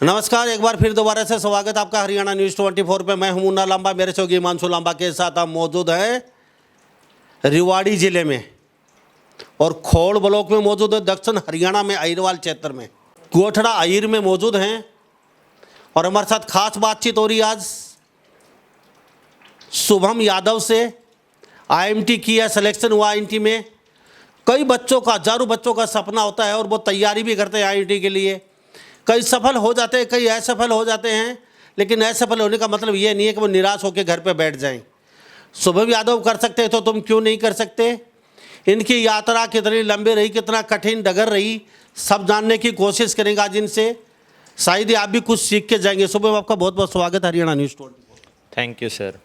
नमस्कार, एक बार फिर दोबारा से स्वागत आपका हरियाणा न्यूज़ 24 पे। मैं हूं मुन्ना लांबा, मेरे सहयोगी हिमांशु लांबा के साथ हम मौजूद हैं रेवाड़ी जिले में और खोड़ ब्लॉक में मौजूद है, दक्षिण हरियाणा में अहिरवाल क्षेत्र में गोठड़ा अहिर में मौजूद हैं और हमारे साथ खास बातचीत हो रही है आज शुभम यादव से। आईएमटी किया, सिलेक्शन हुआ आईएमटी में। कई बच्चों का, हजारों बच्चों का सपना होता है और वो तैयारी भी करते हैं आईएमटी के लिए। कई सफल हो जाते हैं, कई असफल हो जाते हैं, लेकिन असफल होने का मतलब ये नहीं है कि वो निराश होकर घर पे बैठ जाएं। शुभम यादव कर सकते तो तुम क्यों नहीं कर सकते? इनकी यात्रा कितनी लंबी रही, कितना कठिन डगर रही, सब जानने की कोशिश करेंगे आज इनसे। शायद ही आप भी कुछ सीख के जाएंगे। शुभम, आपका बहुत बहुत स्वागत Haryana news 24। Thank you sir.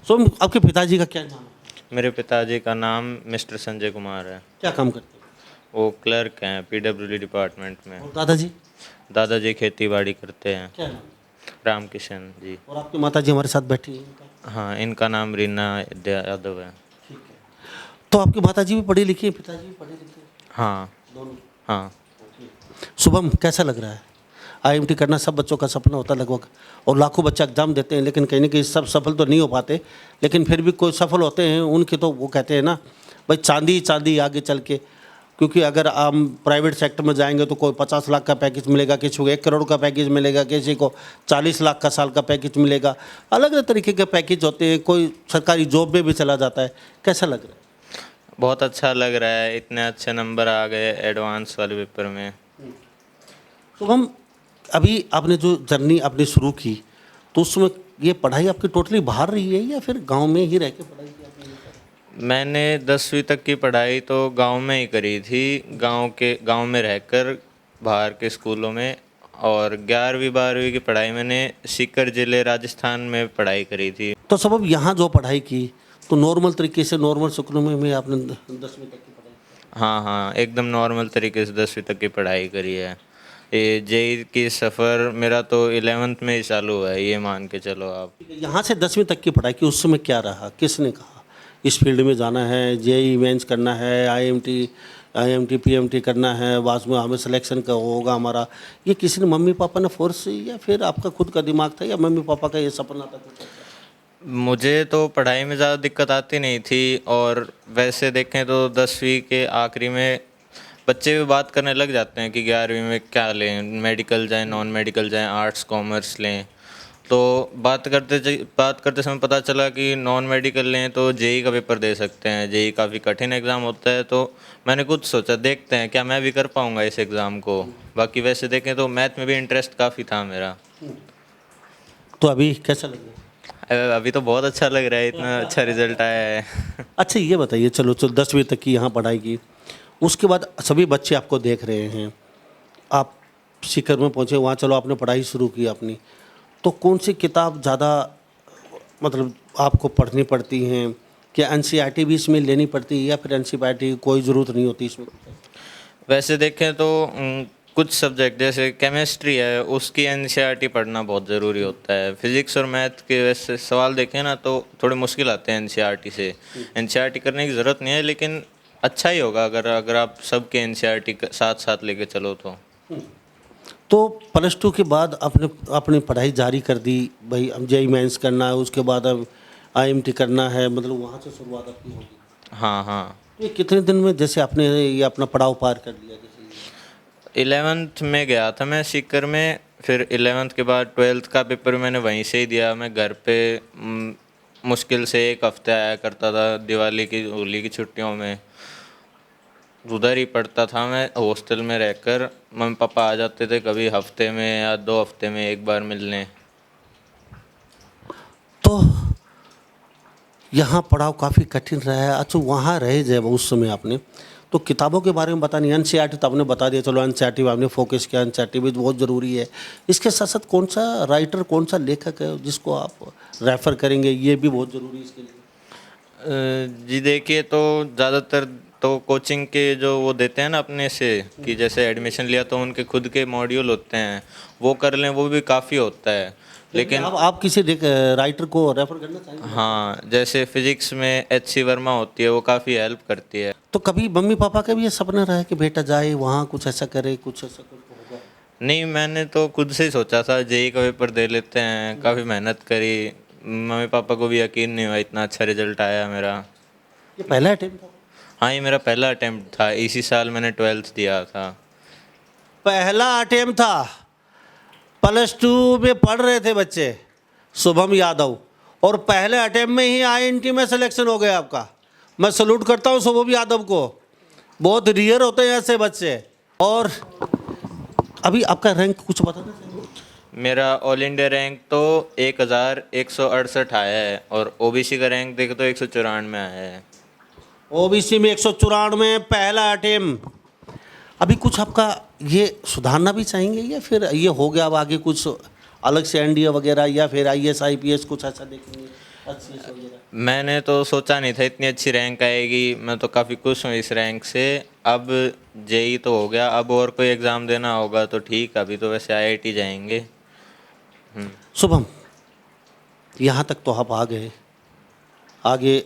Shubham, आपके पिताजी का क्या नाम है? मेरे पिताजी का नाम मिस्टर संजय कुमार है। क्या काम करते हैं? वो क्लर्क हैं पीडब्ल्यूडी डिपार्टमेंट में। और दादाजी? दादाजी खेती बाड़ी करते हैं। क्या नाम? रामकिशन जी। और आपकी माताजी हमारे साथ बैठी हैं, इनका? हाँ, इनका नाम रीना यादव है। ठीक है। तो आपकी माताजी भी पढ़ी लिखी है, पिताजी भी पढ़े लिखे हैं? हाँ दोनों? हाँ। शुभम, कैसा लग रहा है? आईएमटी करना सब बच्चों का सपना होता है लगभग, और लाखों बच्चे एग्जाम देते हैं, लेकिन कहीं ना कहीं सब सफल तो नहीं हो पाते, लेकिन फिर भी कोई सफल होते हैं। उनके तो वो कहते हैं ना भाई, चांदी चांदी आगे चल के। क्योंकि अगर हम प्राइवेट सेक्टर में जाएंगे तो कोई 50 लाख का पैकेज मिलेगा, किसी को 1 करोड़ का पैकेज मिलेगा, किसी को 40 लाख का साल का पैकेज मिलेगा। अलग अलग तरीके के पैकेज होते हैं। कोई सरकारी जॉब में भी चला जाता है। कैसा लग रहा है? बहुत अच्छा लग रहा है, इतने अच्छे नंबर आ गए एडवांस वाले पेपर में। शुभम, अभी आपने जो जर्नी आपने शुरू की, तो उसमें ये पढ़ाई आपकी टोटली बाहर रही है या फिर गांव में ही रह के पढ़ाई की आपने? मैंने 10वीं तक की पढ़ाई तो गांव में ही करी थी, गांव में रहकर बाहर के स्कूलों में। और 11वीं 12वीं की पढ़ाई मैंने सीकर जिले राजस्थान में पढ़ाई करी थी। तो सब अब यहाँ जो पढ़ाई की तो नॉर्मल तरीके से नॉर्मल स्कूलों में आपने 10वीं तक की पढ़ाई की? हाँ हाँ, एकदम नॉर्मल तरीके से 10वीं तक की पढ़ाई करी है। ये जेई की सफ़र मेरा तो 11th में ही चालू हुआ है, ये मान के चलो आप। यहाँ से 10वीं तक की पढ़ाई की, उस समय क्या रहा? किसने कहा इस फील्ड में जाना है, जेई मेंस करना है, आईएमटी पीएमटी करना है, बाद में हमें सिलेक्शन का होगा हमारा? ये किसी ने, मम्मी पापा ने फोर्स, या फिर आपका खुद का दिमाग था, या मम्मी पापा का ये सपना था कुछ? मुझे तो पढ़ाई में ज़्यादा दिक्कत आती नहीं थी, और वैसे देखें तो 10वीं के आखिरी में बच्चे भी बात करने लग जाते हैं कि 11वीं में क्या लें, मेडिकल जाएं, नॉन मेडिकल जाएं, आर्ट्स कॉमर्स लें। तो बात करते समय पता चला कि नॉन मेडिकल लें तो जेई का पेपर दे सकते हैं। जेई काफ़ी कठिन एग्ज़ाम होता है, तो मैंने खुद सोचा देखते हैं क्या मैं भी कर पाऊँगा इस एग्ज़ाम को। बाकी वैसे देखें तो मैथ में भी इंटरेस्ट काफ़ी था मेरा। तो अभी कैसा लग रहा है? अभी तो बहुत अच्छा लग रहा है, इतना अच्छा रिजल्ट आया है। अच्छा, ये बताइए, चलो 10वीं तक की यहाँ पढ़ाई की, उसके बाद सभी बच्चे आपको देख रहे हैं, आप सीकर में पहुँचे, वहाँ चलो आपने पढ़ाई शुरू की अपनी, तो कौन सी किताब ज़्यादा मतलब आपको पढ़नी पड़ती हैं? क्या एनसीईआरटी भी इसमें लेनी पड़ती है, या फिर एनसीईआरटी की कोई ज़रूरत नहीं होती इसमें? वैसे देखें तो कुछ सब्जेक्ट जैसे केमिस्ट्री है, उसकी एनसीईआरटी पढ़ना बहुत ज़रूरी होता है। फिज़िक्स और मैथ के वैसे सवाल देखें ना तो थोड़े मुश्किल आते हैं एनसीईआरटी से। एनसीईआरटी करने की ज़रूरत नहीं है, लेकिन अच्छा ही होगा अगर आप सबके एनसीईआरटी साथ साथ लेके चलो तो। तो +2 के बाद आपने अपनी पढ़ाई जारी कर दी, भाई अब जेई मेंस करना है, उसके बाद अब आईएमटी करना है, मतलब वहाँ से शुरुआत आपकी होगी? हाँ हाँ। तो ये कितने दिन में जैसे आपने ये अपना पड़ाव पार कर लिया? जैसे 11th में गया था मैं सीकर में, फिर 11th के बाद 12th का पेपर मैंने वहीं से ही दिया। मैं घर पे मुश्किल से 1 हफ्ते आया करता था, दिवाली की होली की छुट्टियों में उधर ही पढ़ता था मैं हॉस्टल में रहकर। मम्मी पापा आ जाते थे कभी हफ्ते में या 2 हफ्ते में एक बार मिलने। तो यहाँ पढ़ाव काफ़ी कठिन रहा है। अच्छा, वहाँ रहे जब उस समय आपने, तो किताबों के बारे में बता नहीं, एनसीईआरटी तो आपने बता दिया, चलो एनसीईआरटी में आपने फोकस किया, एनसीईआरटी भी बहुत ज़रूरी है। इसके साथ साथ कौन सा राइटर, कौन सा लेखक है जिसको आप रेफ़र करेंगे, ये भी बहुत ज़रूरी है इसके लिए? जी देखिए, तो ज़्यादातर तो कोचिंग के जो वो देते हैं ना अपने से, कि जैसे एडमिशन लिया तो उनके खुद के मॉड्यूल होते हैं, वो कर लें, वो भी काफ़ी होता है। लेकिन आप किसी राइटर को रेफ़र करना चाहेंगे? हाँ, जैसे फिजिक्स में HC वर्मा होती है, वो काफ़ी हेल्प करती है। तो कभी मम्मी पापा का भी ये सपना रहा है कि बेटा जाए वहाँ, कुछ ऐसा करे, कुछ ऐसा कुछ होगा? नहीं, मैंने तो खुद से ही सोचा था जेई का पेपर दे लेते हैं, काफ़ी मेहनत करी, मम्मी पापा को भी यकीन नहीं हुआ इतना अच्छा रिजल्ट आया मेरा। ये पहला अटेम्प्ट था? हाँ, ये मेरा पहला अटेम्प्ट था, इसी साल मैंने 12th दिया था। पहला अटेम्प्ट था। +2 में पढ़ रहे थे बच्चे, शुभम यादव, और पहले अटेम्प्ट में ही आईएनटी में सिलेक्शन हो गया आपका। मैं सल्यूट करता हूँ शुभम यादव को, बहुत रियर होते हैं ऐसे बच्चे। और अभी आपका रैंक कुछ बताना चाहिए? मेरा ऑल इंडिया रैंक तो 1168 आया है, और ओबीसी का रैंक देखे तो 194 में आया है। ओबीसी में 194, पहला अटेम्प्ट। अभी कुछ आपका ये सुधारना भी चाहेंगे, या फिर ये हो गया, अब आगे कुछ अलग से एनडीए वगैरह या फिर आईएएस आईपीएस कुछ ऐसा देखेंगे, अच्छी वगैरह? मैंने तो सोचा नहीं था इतनी अच्छी रैंक आएगी, मैं तो काफ़ी खुश हूँ इस रैंक से। अब जेई तो हो गया, अब और कोई एग्ज़ाम देना होगा तो ठीक, अभी तो वैसे आईआईटी जाएंगे। शुभम, यहाँ तक तो आप आ गए, आगे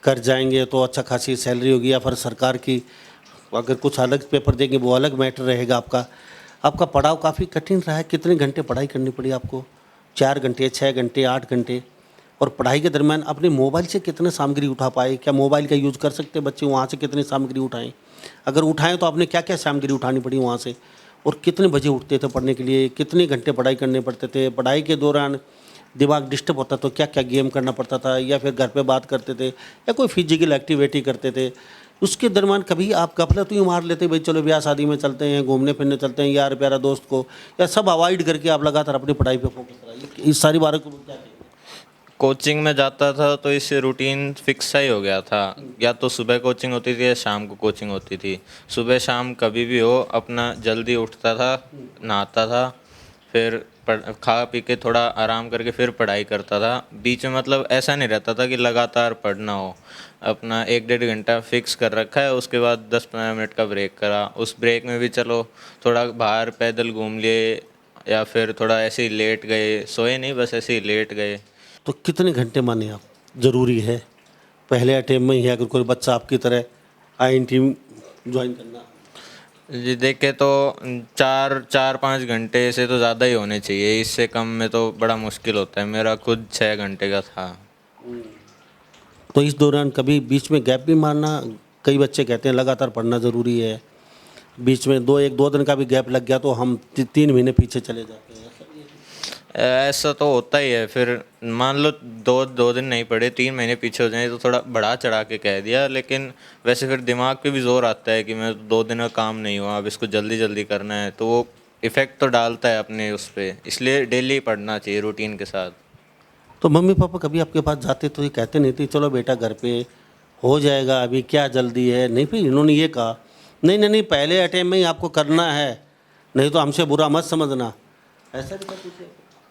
कर जाएंगे तो अच्छा खासी सैलरी होगी, या फिर सरकार की अगर कुछ अलग पेपर देंगे वो अलग मैटर रहेगा आपका। आपका पढ़ाव काफ़ी कठिन रहा है, कितने घंटे पढ़ाई करनी पड़ी आपको? 4 घंटे, 6 घंटे, 8 घंटे? और पढ़ाई के दरमियान अपने मोबाइल से कितने सामग्री उठा पाए? क्या मोबाइल का यूज़ कर सकते बच्चे? वहाँ से कितनी सामग्री उठाएं? अगर उठाएं तो आपने क्या क्या सामग्री उठानी पड़ी वहाँ से? और कितने बजे उठते थे पढ़ने के लिए? कितने घंटे पढ़ाई करने पड़ते थे? पढ़ाई के दौरान दिमाग डिस्टर्ब होता तो क्या क्या गेम करना पड़ता था, या फिर घर पे बात करते थे, या कोई फिजिकल एक्टिविटी करते थे? उसके दरमियान कभी आप गफलत ही मार लेते, भाई चलो ब्याह शादी में चलते हैं, घूमने फिरने चलते हैं यार प्यारा दोस्त को, या सब अवॉइड करके आप लगातार अपनी पढ़ाई पे फोकस कराइए? इस सारी बातों को क्या कहेंगे? कोचिंग में जाता था तो इससे रूटीन फिक्स सा ही हो गया था, या तो सुबह कोचिंग होती थी या शाम को कोचिंग होती थी। सुबह शाम कभी भी हो, अपना जल्दी उठता था, नहाता था, फिर खा पी के थोड़ा आराम करके फिर पढ़ाई करता था। बीच में मतलब ऐसा नहीं रहता था कि लगातार पढ़ना हो, अपना 1-1.5 घंटा फिक्स कर रखा है, उसके बाद 10-15 मिनट का ब्रेक करा। उस ब्रेक में भी चलो थोड़ा बाहर पैदल घूम लिए, या फिर थोड़ा ऐसे ही लेट गए, सोए नहीं, बस ऐसे ही लेट गए। तो कितने घंटे माने आप ज़रूरी है पहले अटेम्प्ट में ही, अगर कोई बच्चा आपकी तरह आईएनटी ज्वाइन करना? जी देखे तो 4-5 घंटे से तो ज़्यादा ही होने चाहिए, इससे कम में तो बड़ा मुश्किल होता है। मेरा खुद 6 घंटे का था। तो इस दौरान कभी बीच में गैप भी मारना? कई बच्चे कहते हैं लगातार पढ़ना ज़रूरी है, बीच में 2 दिन का भी गैप लग गया तो हम 3 महीने पीछे चले जाते हैं। ऐसा तो होता ही है, फिर मान लो 2 दिन नहीं पढ़े, 3 महीने पीछे हो जाए तो थोड़ा बढ़ा चढ़ा के कह दिया, लेकिन वैसे फिर दिमाग पे भी जोर आता है कि मैं 2 दिन का काम नहीं हुआ, अब इसको जल्दी जल्दी करना है, तो वो इफ़ेक्ट तो डालता है अपने उस पर। इसलिए डेली पढ़ना चाहिए रूटीन के साथ। तो मम्मी पापा कभी आपके पास जाते तो ये कहते नहीं थे चलो बेटा घर पे हो जाएगा, अभी क्या जल्दी है? नहीं, फिर इन्होंने ये कहा नहीं नहीं नहीं, पहले अटेम्प्ट में ही आपको करना है, नहीं तो हमसे बुरा मत समझना, ऐसा भी कुछ?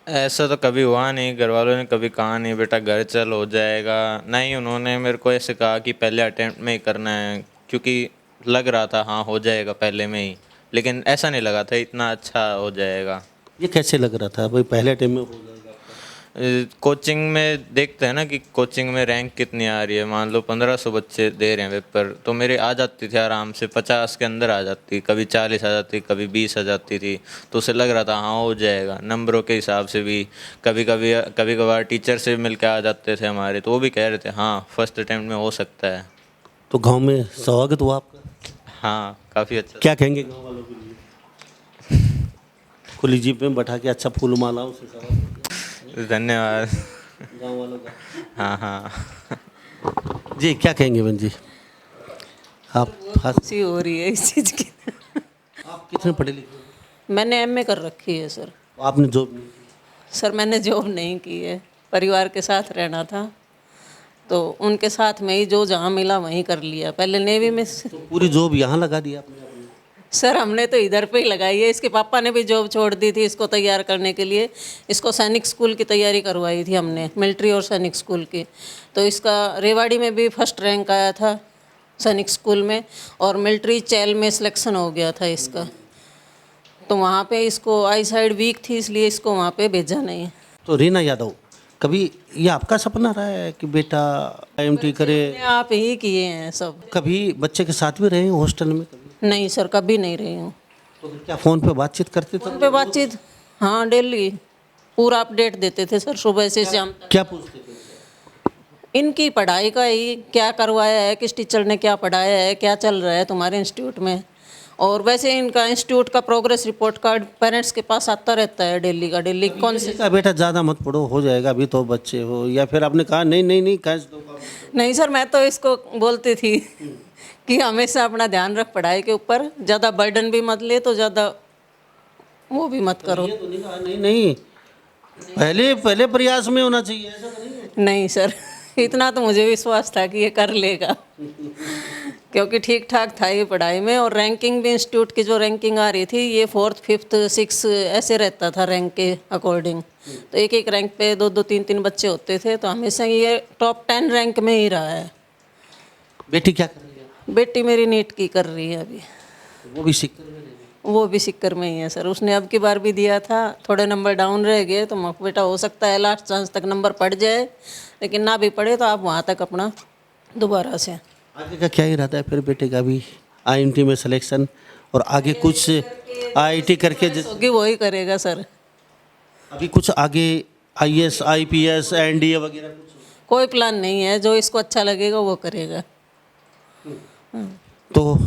ऐसा तो कभी हुआ नहीं, घर वालों ने कभी कहा नहीं बेटा घर चल हो जाएगा, नहीं उन्होंने मेरे को ऐसे कहा कि पहले अटेम्प्ट में ही करना है, क्योंकि लग रहा था हाँ हो जाएगा पहले में ही, लेकिन ऐसा नहीं लगा था इतना अच्छा हो जाएगा। ये कैसे लग रहा था भाई पहले अटेम्प्ट में हो जाएगा? कोचिंग में देखते हैं ना कि कोचिंग में रैंक कितनी आ रही है, मान लो 1500 बच्चे दे रहे हैं पेपर, तो मेरे आ जाती थी आराम से, 50 के अंदर आ जाती, कभी 40 आ जाती, कभी 20 आ जाती थी, तो उसे लग रहा था हाँ हो जाएगा। नंबरों के हिसाब से भी कभी कभार टीचर से मिल के आ जाते थे हमारे, तो वो भी कह रहे थे हाँ फर्स्ट अटेम्प्ट में हो सकता है। तो गांव में स्वागत हुआ आपका? हाँ काफ़ी अच्छा। क्या कहेंगे गांव वालों के लिए? खुली जीप में बैठा के अच्छा फूल मालाओं से स्वागत? धन्यवाद गांव वालों का। हाँ हाँ। जी क्या कहेंगे बहन जी? आप खुशी हो रही है इस चीज़ की। आप कितने पढ़े लिखे हैं? मैंने एमए कर रखी है सर। आपने जॉब नहीं की? सर मैंने जॉब नहीं की है, परिवार के साथ रहना था, तो उनके साथ में ही जो जहाँ मिला वहीं कर लिया। पहले नेवी में तो पूरी जॉब यहाँ लगा दी आपने? सर हमने तो इधर पे ही लगाई है, इसके पापा ने भी जॉब छोड़ दी थी इसको तैयार करने के लिए। इसको सैनिक स्कूल की तैयारी करवाई थी हमने, मिलिट्री और सैनिक स्कूल की, तो इसका रेवाड़ी में भी फर्स्ट रैंक आया था सैनिक स्कूल में, और मिलिट्री चैल में सिलेक्शन हो गया था इसका। तो वहाँ पे इसको आई साइड वीक थी, इसलिए इसको वहाँ पे भेजा नहीं। तो रीना यादव, कभी ये आपका सपना रहा है कि बेटा आईएमटी करे? आप ही किए हैं सब। कभी बच्चे के साथ भी रहे हैं हॉस्टल में? कभी नहीं सर, कभी नहीं रही हूँ। तो फिर क्या फ़ोन पे बातचीत करते थे? फोन पे बातचीत, हाँ डेली पूरा अपडेट देते थे सर, सुबह से शाम तक। क्या पूछते थे? इनकी पढ़ाई का ही, क्या करवाया है, किस टीचर ने क्या पढ़ाया है, क्या चल रहा है तुम्हारे इंस्टीट्यूट में। और वैसे इनका इंस्टीट्यूट का प्रोग्रेस रिपोर्ट कार्ड पेरेंट्स के पास आता रहता है डेली का, डेली कौन से। का बेटा ज़्यादा मत पढ़ो, हो जाएगा, अभी तो बच्चे हो, या फिर आपने कहा नहीं नहीं नहीं कैश दो? नहीं सर, मैं तो इसको बोलती थी कि हमेशा अपना ध्यान रख पढ़ाई के ऊपर, ज़्यादा बर्डन भी मत ले तो ज़्यादा वो भी मत करो। ये तो नहीं कहा, नहीं नहीं, पहले पहले प्रयास में होना चाहिए, ऐसा तो नहीं है। नहीं सर, इतना तो मुझे विश्वास था कि ये कर लेगा क्योंकि ठीक ठाक था ये पढ़ाई में। और रैंकिंग भी, इंस्टीट्यूट की जो रैंकिंग आ रही थी ये 4th 5th 6 ऐसे रहता था रैंक के अकॉर्डिंग। तो एक एक रैंक पे 2 2 3 3 बच्चे होते थे, तो हमेशा ये टॉप 10 रैंक में ही रहा है। बेटी क्या कर रही है? बेटी मेरी नीट की कर रही है अभी। वो भी सीख कर रही है? वो भी सिक्कर में ही है सर। उसने अब की बार भी दिया था, थोड़े नंबर डाउन रह गए, तो मैं बेटा हो सकता है लास्ट चांस तक नंबर पड़ जाए, लेकिन ना भी पड़े तो आप वहाँ तक अपना दोबारा से। आगे का क्या इरादा है फिर बेटे का? भी आईएमटी में सिलेक्शन और आगे कुछ आईआईटी करके होगी वही करेगा सर। अभी कुछ आगे आईएएस आईपीएस एनडीए वगैरह कुछ? कोई प्लान नहीं है, जो इसको अच्छा लगेगा वो करेगा। तो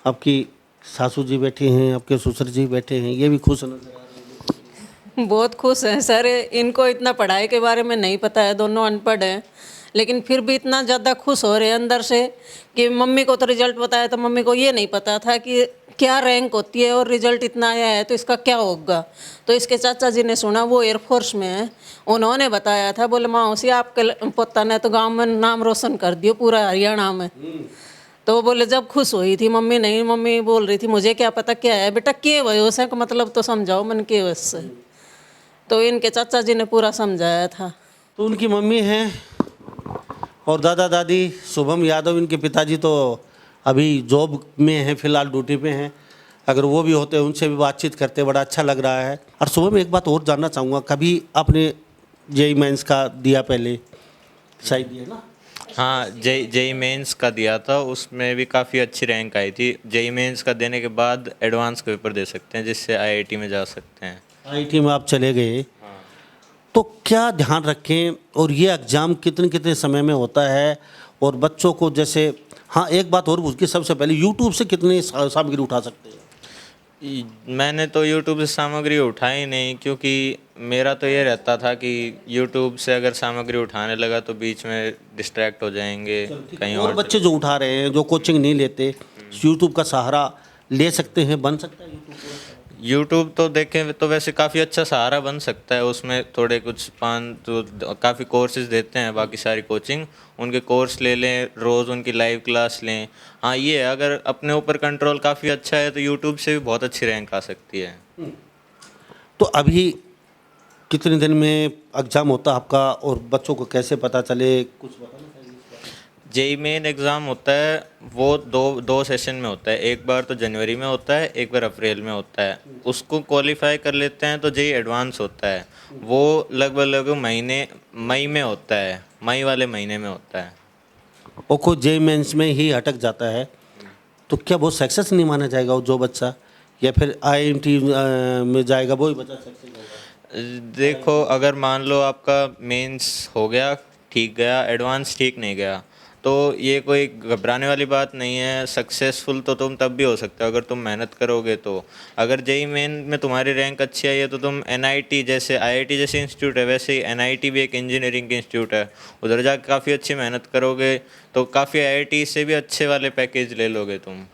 आपकी सासू जी बैठी हैं, आपके ससुर जी बैठे हैं, ये भी खुश नजर आ रहे हैं? बहुत खुश हैं सर। इनको इतना पढ़ाई के बारे में नहीं पता है, दोनों अनपढ़ हैं, लेकिन फिर भी इतना ज़्यादा खुश हो रहे हैं अंदर से कि मम्मी को तो रिजल्ट बताया, तो मम्मी को ये नहीं पता था कि क्या रैंक होती है और रिजल्ट इतना आया है तो इसका क्या होगा। तो इसके चाचा जी ने सुना, वो एयरफोर्स में है, उन्होंने बताया था, बोले मौसी आपके पोता ने तो गाँव में नाम रोशन कर दियो पूरा हरियाणा में। तो वो बोले जब खुश हुई थी मम्मी, नहीं मम्मी बोल रही थी मुझे क्या पता क्या है बेटा, के वजह से मतलब तो समझाओ मन के वजह से। तो इनके चाचा जी ने पूरा समझाया था। तो उनकी मम्मी हैं और दादा दादी शुभम यादव, इनके पिताजी तो अभी जॉब में हैं, फिलहाल ड्यूटी पे हैं। अगर वो भी होते उनसे भी बातचीत करते, बड़ा अच्छा लग रहा है। और शुभम एक बात और जानना चाहूँगा, कभी आपने जेई मेंस का दिया पहले? शायद दिया ना? हाँ, जेई मेंस का दिया था, उसमें भी काफ़ी अच्छी रैंक आई थी। जेई मेंस का देने के बाद एडवांस का पेपर दे सकते हैं, जिससे आईआईटी में जा सकते हैं। आईआईटी में आप चले गए, तो क्या ध्यान रखें? और ये एग्ज़ाम कितने कितने समय में होता है? और बच्चों को जैसे, हाँ एक बात और पूछ के, सबसे पहले यूट्यूब से कितनी सामग्री उठा सकते हैं? मैंने तो यूट्यूब से सामग्री उठाई नहीं, क्योंकि मेरा तो ये रहता था कि यूट्यूब से अगर सामग्री उठाने लगा तो बीच में डिस्ट्रैक्ट हो जाएंगे कहीं और और। बच्चे जो उठा रहे हैं, जो कोचिंग नहीं लेते, यूट्यूब का सहारा ले सकते हैं, बन सकता है यूट्यूब तो देखें तो वैसे काफ़ी अच्छा सहारा बन सकता है। उसमें थोड़े कुछ काफ़ी कोर्सेज देते हैं, बाकी सारी कोचिंग उनके कोर्स ले लें, रोज़ उनकी लाइव क्लास लें। हाँ ये है, अगर अपने ऊपर कंट्रोल काफ़ी अच्छा है तो यूट्यूब से भी बहुत अच्छी रैंक आ सकती है। तो अभी कितने दिन में एग्ज़ाम होता है आपका, और बच्चों को कैसे पता चले, कुछ बताना चाहिए? जेई मेन एग्ज़ाम होता है वो दो सेशन में होता है। एक बार तो जनवरी में होता है, एक बार अप्रैल में होता है। उसको क्वालिफाई कर लेते हैं तो जेई एडवांस होता है, वो लगभग मई में होता है, मई वाले महीने में होता है। और कोई जेई मेंस में ही अटक जाता है तो क्या वो सक्सेस नहीं माना जाएगा, वो जो बच्चा, या फिर आईआईटी में जाएगा वही बच्चा सक्सेस होगा? देखो, अगर मान लो आपका मेंस हो गया, ठीक गया, एडवांस ठीक नहीं गया, तो ये कोई घबराने वाली बात नहीं है। सक्सेसफुल तो तुम तब भी हो सकते हो अगर तुम मेहनत करोगे। तो अगर जेई मेन में तुम्हारी रैंक अच्छी आई है तो तुम एनआईटी जैसे, आईआईटी जैसे इंस्टीट्यूट है वैसे ही एनआईटी भी एक इंजीनियरिंग के इंस्टीट्यूट है, उधर जाकर काफ़ी अच्छी मेहनत करोगे तो काफ़ी आईआईटी से भी अच्छे वाले पैकेज ले लोगे तुम।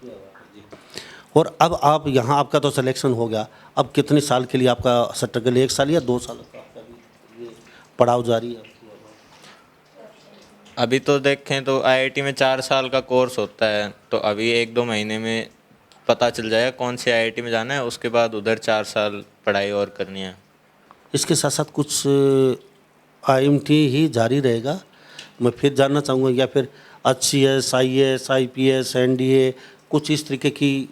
और अब आप यहाँ, आपका तो सिलेक्शन हो गया, अब कितने साल के लिए आपका स्ट्रगल, 1 साल या 2 साल का आपका भी ये पड़ाव जारी है? अभी तो देखें तो आईआईटी में 4 साल का कोर्स होता है, तो अभी 1-2 महीने में पता चल जाएगा कौन सी आईआईटी में जाना है, उसके बाद उधर 4 साल पढ़ाई और करनी है। इसके साथ साथ कुछ आईएमटी ही जारी रहेगा, मैं फिर जानना चाहूँगा, या फिर एचसीएस, आईएएस, आईपीएस, एनडीए, कुछ इस तरीके की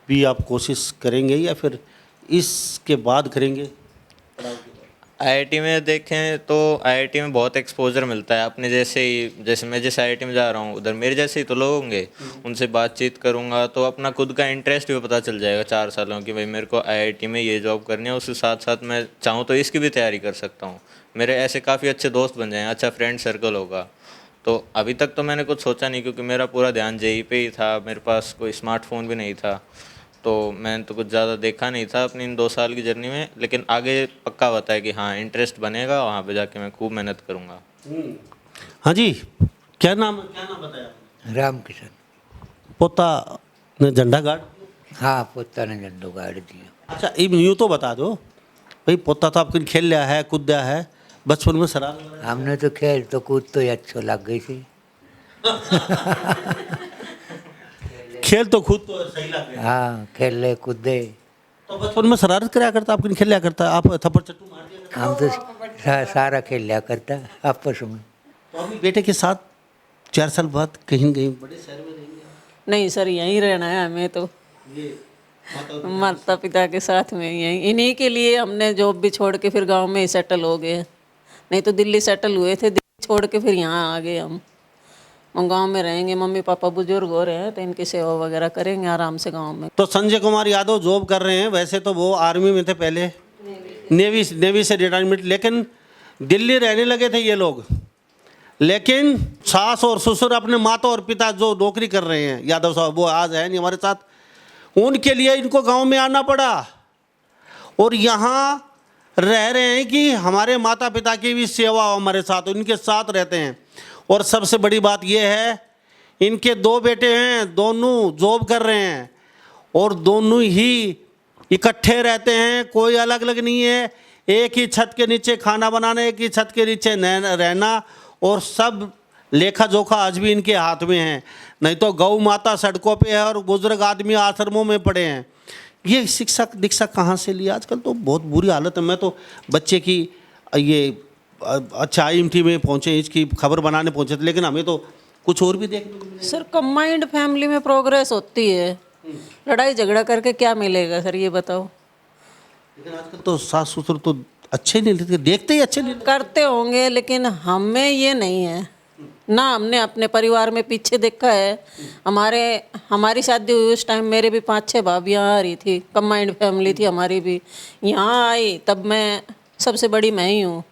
भी आप कोशिश करेंगे, या फिर इसके बाद करेंगे? आईआईटी में देखें तो आईआईटी में बहुत एक्सपोजर मिलता है अपने जैसे ही, जैसे मैं जिस आईआईटी में जा रहा हूँ उधर मेरे जैसे ही तो लोग होंगे, उनसे बातचीत करूँगा तो अपना खुद का इंटरेस्ट भी पता चल जाएगा 4 सालों की, भाई मेरे को आईआईटी में ये जॉब करनी है, उसके साथ साथ मैं चाहूँ तो इसकी भी तैयारी कर सकता हूँ। मेरे ऐसे काफ़ी अच्छे दोस्त बन जाएँ, अच्छा फ्रेंड सर्कल होगा। तो अभी तक तो मैंने कुछ सोचा नहीं क्योंकि मेरा पूरा ध्यान जेई पे ही था, मेरे पास कोई स्मार्टफोन भी नहीं था, तो मैंने तो कुछ ज़्यादा देखा नहीं था अपनी इन 2 साल की जर्नी में। लेकिन आगे पक्का बताया कि हाँ इंटरेस्ट बनेगा, वहाँ पे जाके मैं खूब मेहनत करूँगा। हाँ जी, क्या नाम बताया? रामकिशन। पोता ने झंडा गाड़? हाँ, पोता ने झंडो गाड़ दिया। अच्छा, यूँ तो बता दो भाई, पोता तो आपके खेल लिया है, कूद लिया है, बचपन में शराब? हमने तो खेल तो कूद तो ही अच्छो लग गई थी। खेल तो खुद तो सही लग गया। हाँ, खेले कूदे। तो बचपन में शरारत कराया करता, आपके खेल लिया करता, आप थप्पड़ चट्टू मार दिया करता? हम तो सारा खेल लिया करता आपस में। तो अभी बेटे के साथ 4 साल बाद कहीं गई बड़े शहर में रहेंगे? नहीं सर, यहीं रहना है हमें तो, ये माता पिता के साथ में यहीं, इन्हीं के लिए हमने जॉब भी छोड़ के फिर गांव में ही सेटल हो गए। नहीं तो दिल्ली सेटल हुए थे, दिल्ली छोड़ के फिर यहाँ आ गए हम गांव में रहेंगे। मम्मी पापा बुजुर्ग हो रहे हैं तो इनकी सेवा वगैरह करेंगे आराम से गांव में। तो संजय कुमार यादव जॉब कर रहे हैं, वैसे तो वो आर्मी में थे पहले, नेवी से रिटायरमेंट, लेकिन दिल्ली रहने लगे थे ये लोग। लेकिन सास और ससुर अपने माता और पिता जो नौकरी कर रहे हैं, यादव साहब वो आज है नहीं हमारे साथ, उनके लिए इनको गांव में आना पड़ा और यहाँ रह रहे हैं कि हमारे माता पिता की भी सेवा हो हमारे साथ, उनके साथ रहते हैं। और सबसे बड़ी बात यह है, इनके 2 बेटे हैं, दोनों जॉब कर रहे हैं और दोनों ही इकट्ठे रहते हैं, कोई अलग अलग नहीं है। एक ही छत के नीचे खाना बनाना, एक ही छत के नीचे रहना, और सब लेखा जोखा आज भी इनके हाथ में है। नहीं तो गौ माता सड़कों पे है और बुजुर्ग आदमी आश्रमों में पड़े हैं। ये शिक्षा दीक्षा कहाँ से ली? आजकल तो बहुत बुरी हालत है। मैं तो बच्चे की ये अच्छा IMT में पहुँचे, इसकी खबर बनाने पहुँचे थे, लेकिन हमें तो कुछ और भी देखने को मिला। सर कंबाइंड फैमिली में प्रोग्रेस होती है, लड़ाई झगड़ा करके क्या मिलेगा सर, ये बताओ। लेकिन आजकल तो सास ससुर तो अच्छे नहीं लगते, देखते ही अच्छे नहीं लगते। करते होंगे लेकिन हमें ये नहीं है ना, हमने अपने परिवार में पीछे देखा है। हमारी शादी हुई उस टाइम मेरे भी 5-6 भाभियाँ आ रही थी, कंबाइंड फैमिली थी हमारी भी। यहाँ आई तब मैं सबसे बड़ी मैं ही हूँ,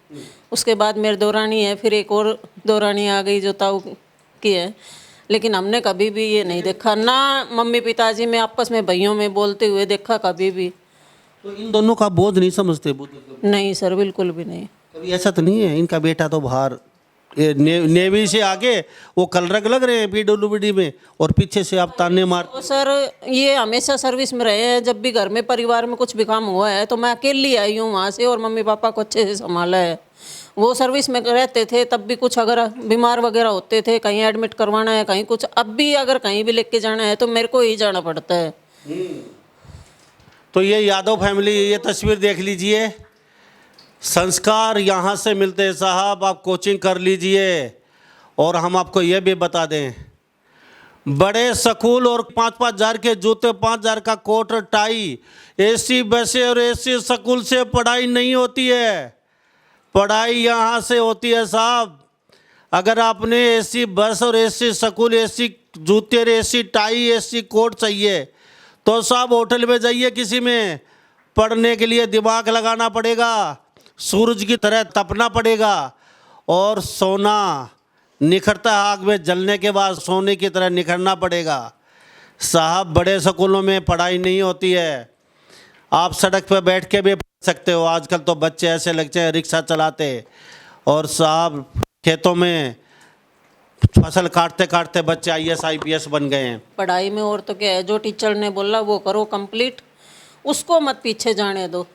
उसके बाद मेरी दौरानी है, फिर एक और दौरानी आ गई जो ताऊ की है। लेकिन हमने कभी भी ये नहीं देखा, ना मम्मी पिताजी में आपस में भाइयों में बोलते हुए देखा कभी भी। तो इन दोनों का बोझ नहीं समझते? नहीं सर, बिल्कुल भी नहीं। कभी ऐसा तो नहीं है इनका बेटा तो बाहर नेवी से आगे वो कलरक लग रहे हैं PWD में, और पीछे से आप ताने मार? तो सर ये हमेशा सर्विस में रहे हैं, जब भी घर में परिवार में कुछ भी काम हुआ है तो मैं अकेली आई हूँ वहाँ से, और मम्मी पापा को अच्छे से संभाला है। वो सर्विस में रहते थे तब भी कुछ अगर बीमार वगैरह होते थे, कहीं एडमिट करवाना है, कहीं कुछ, अब भी अगर कहीं भी लेके जाना है तो मेरे को ही जाना पड़ता है। तो ये यादव फैमिली, ये तस्वीर देख लीजिए, संस्कार यहाँ से मिलते हैं साहब। आप कोचिंग कर लीजिए। और हम आपको ये भी बता दें, बड़े स्कूल और 5-5 हज़ार के जूते, 5 हज़ार का कोट टाई, AC बसें और AC स्कूल से पढ़ाई नहीं होती है। पढ़ाई यहाँ से होती है साहब। अगर आपने AC बस और AC स्कूल, AC जूते और AC टाई, AC कोट चाहिए तो साहब होटल में जाइए किसी में, पढ़ने के लिए दिमाग लगाना पड़ेगा, सूरज की तरह तपना पड़ेगा, और सोना निखरता है आग में जलने के बाद, सोने की तरह निखरना पड़ेगा साहब। बड़े स्कूलों में पढ़ाई नहीं होती है। आप सड़क पर बैठ के भी पढ़ सकते हो। आजकल तो बच्चे ऐसे लगते हैं रिक्शा चलाते, और साहब खेतों में फसल काटते काटते बच्चे IAS IPS बन गए हैं। पढ़ाई में और तो क्या है, जो टीचर ने बोला वो करो कंप्लीट, उसको मत पीछे जाने दो।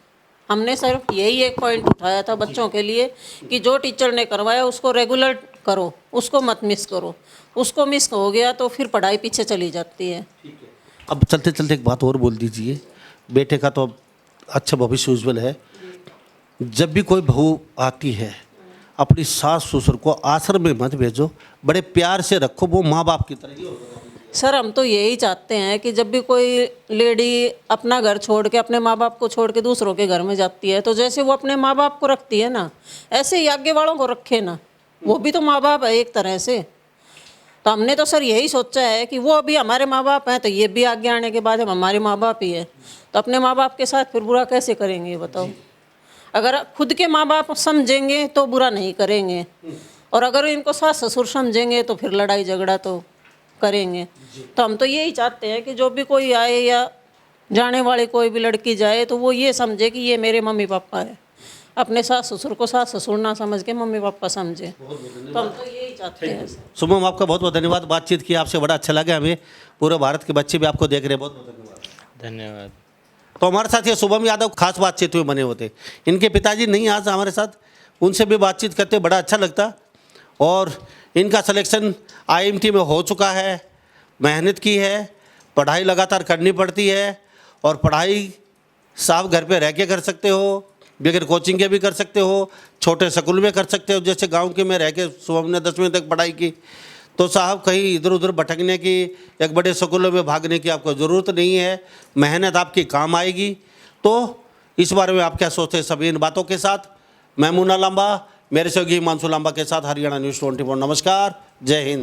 हमने सिर्फ यही एक पॉइंट उठाया था बच्चों के लिए कि जो टीचर ने करवाया उसको रेगुलर करो, उसको मत मिस करो। उसको मिस हो गया तो फिर पढ़ाई पीछे चली जाती है। अब चलते चलते एक बात और बोल दीजिए, बेटे का तो अच्छा भविष्य उज्जवल है। जब भी कोई बहू आती है, अपनी सास ससुर को आश्रम में मत भेजो, बड़े प्यार से रखो, वो माँ बाप की तरह ही होगा। सर हम तो यही चाहते हैं कि जब भी कोई लेडी अपना घर छोड़ के अपने माँ बाप को छोड़ के दूसरों के घर में जाती है तो जैसे वो अपने माँ बाप को रखती है ना, ऐसे ही आगे वालों को रखे ना। वो भी तो माँ बाप है एक तरह से। तो हमने तो सर यही सोचा है कि वो अभी हमारे माँ बाप हैं तो ये भी आगे आने के बाद हम हमारे माँ बाप ही है, तो अपने माँ बाप के साथ फिर बुरा कैसे करेंगे ये बताओ। अगर खुद के माँ बाप समझेंगे तो बुरा नहीं करेंगे, और अगर इनको सास ससुर समझेंगे तो फिर लड़ाई झगड़ा तो करेंगे। तो हम तो यही चाहते हैं कि जो भी कोई आए या जाने वाली कोई भी लड़की जाए तो वो ये समझे कि ये मेरे मम्मी पापा है, अपने सास ससुर को सास ससुर ना समझ के मम्मी पापा समझे। तो हम तो यही चाहते हैं। शुभम, आपका बहुत बहुत धन्यवाद, बातचीत की आपसे बड़ा अच्छा लगा हमें। पूरे भारत के बच्चे भी आपको देख रहे हैं, बहुत बहुत धन्यवाद। धन्यवाद। तो हमारे साथ ये शुभम यादव खास बातचीत में बने होते। इनके पिताजी नहीं आज हमारे साथ, उनसे भी बातचीत करते बड़ा अच्छा लगता। और इनका सिलेक्शन IMT में हो चुका है, मेहनत की है, पढ़ाई लगातार करनी पड़ती है। और पढ़ाई साफ घर पे रह के कर सकते हो, बगैर कोचिंग के भी कर सकते हो, छोटे स्कूल में कर सकते हो। जैसे गांव के में रह के शुभम ने 10वीं तक पढ़ाई की, तो साहब कहीं इधर उधर भटकने की, एक बड़े स्कूलों में भागने की आपको ज़रूरत नहीं है। मेहनत आपकी काम आएगी। तो इस बारे में आप क्या सोचते हैं? सभी इन बातों के साथ मैं मुन्ना लांबा, मेरे सहयोगी हिमांशु लांबा के साथ हरियाणा न्यूज़ 24। नमस्कार, जय हिंद।